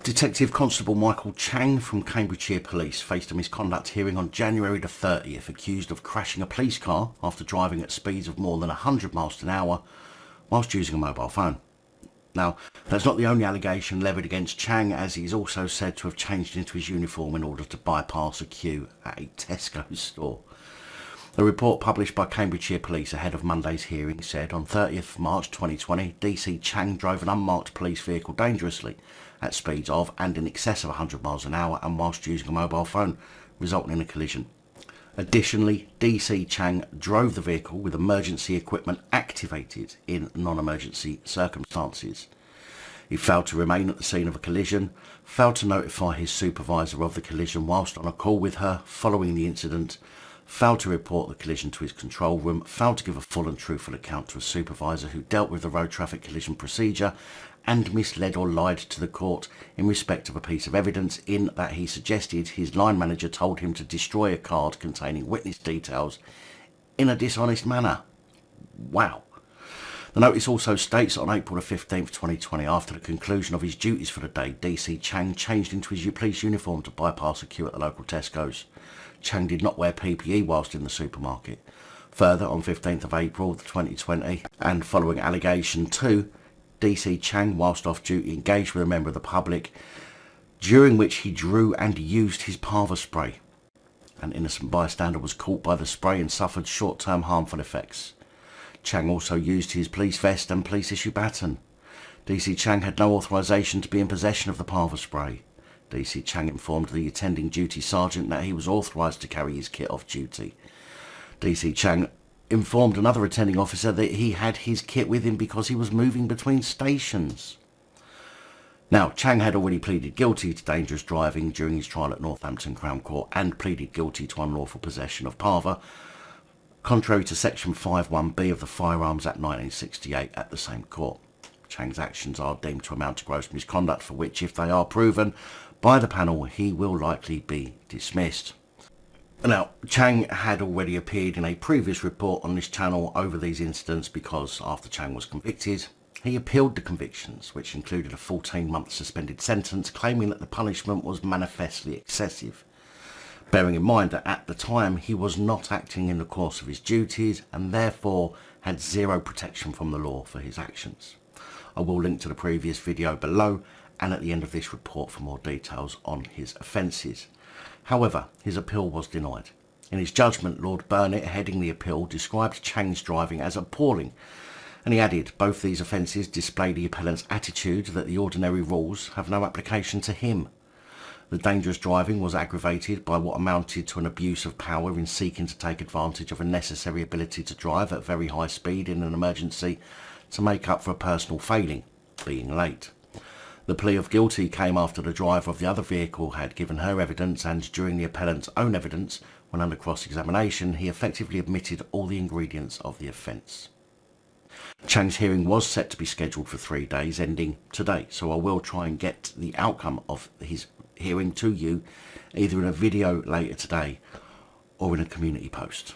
Detective Constable Michael Chang from Cambridgeshire Police faced a misconduct hearing on January the 30th, accused of crashing a police car after driving at speeds of more than 100 miles an hour whilst using a mobile phone. Now, that's not the only allegation levied against Chang, as he is also said to have changed into his uniform in order to bypass a queue at a Tesco store. The report published by Cambridgeshire Police ahead of Monday's hearing said on 30th March 2020, DC Chang drove an unmarked police vehicle dangerously at speeds of and in excess of 100 miles an hour and whilst using a mobile phone, resulting in a collision. Additionally, DC Chang drove the vehicle with emergency equipment activated in non-emergency circumstances. He failed to remain at the scene of a collision, failed to notify his supervisor of the collision whilst on a call with her following the incident, failed to report the collision to his control room, failed to give a full and truthful account to a supervisor who dealt with the road traffic collision procedure, and misled or lied to the court in respect of a piece of evidence in that he suggested his line manager told him to destroy a card containing witness details in a dishonest manner. Wow. The notice also states on April the 15th, 2020, after the conclusion of his duties for the day, DC Chang changed into his police uniform to bypass a queue at the local Tesco's. Chang did not wear PPE whilst in the supermarket. Further, on 15th of April 2020, and following allegation 2, DC Chang, whilst off duty, engaged with a member of the public, during which he drew and used his PAVA spray. An innocent bystander was caught by the spray and suffered short-term harmful effects. Chang also used his police vest and police issue baton. DC Chang had no authorisation to be in possession of the PAVA spray. DC Chang informed the attending duty sergeant that he was authorised to carry his kit off duty. DC Chang informed another attending officer that he had his kit with him because he was moving between stations. Now, Chang had already pleaded guilty to dangerous driving during his trial at Northampton Crown Court and pleaded guilty to unlawful possession of PAVA, contrary to Section 5(1)(b) of the Firearms Act 1968 at the same court. Chang's actions are deemed to amount to gross misconduct, for which, if they are proven by the panel, he will likely be dismissed. Now, Chang had already appeared in a previous report on this channel over these incidents because after Chang was convicted, he appealed the convictions, which included a 14-month suspended sentence, claiming that the punishment was manifestly excessive, bearing in mind that at the time he was not acting in the course of his duties and therefore had zero protection from the law for his actions. I will link to the previous video below and at the end of this report for more details on his offences. However, his appeal was denied. In his judgment, Lord Burnett, heading the appeal, described Chang's driving as appalling, and he added, both these offences display the appellant's attitude that the ordinary rules have no application to him. The dangerous driving was aggravated by what amounted to an abuse of power in seeking to take advantage of a necessary ability to drive at very high speed in an emergency to make up for a personal failing, being late. The plea of guilty came after the driver of the other vehicle had given her evidence, and during the appellant's own evidence, when under cross-examination, he effectively admitted all the ingredients of the offence. Chang's hearing was set to be scheduled for 3 days, ending today, so I will try and get the outcome of his hearing to you, either in a video later today or in a community post.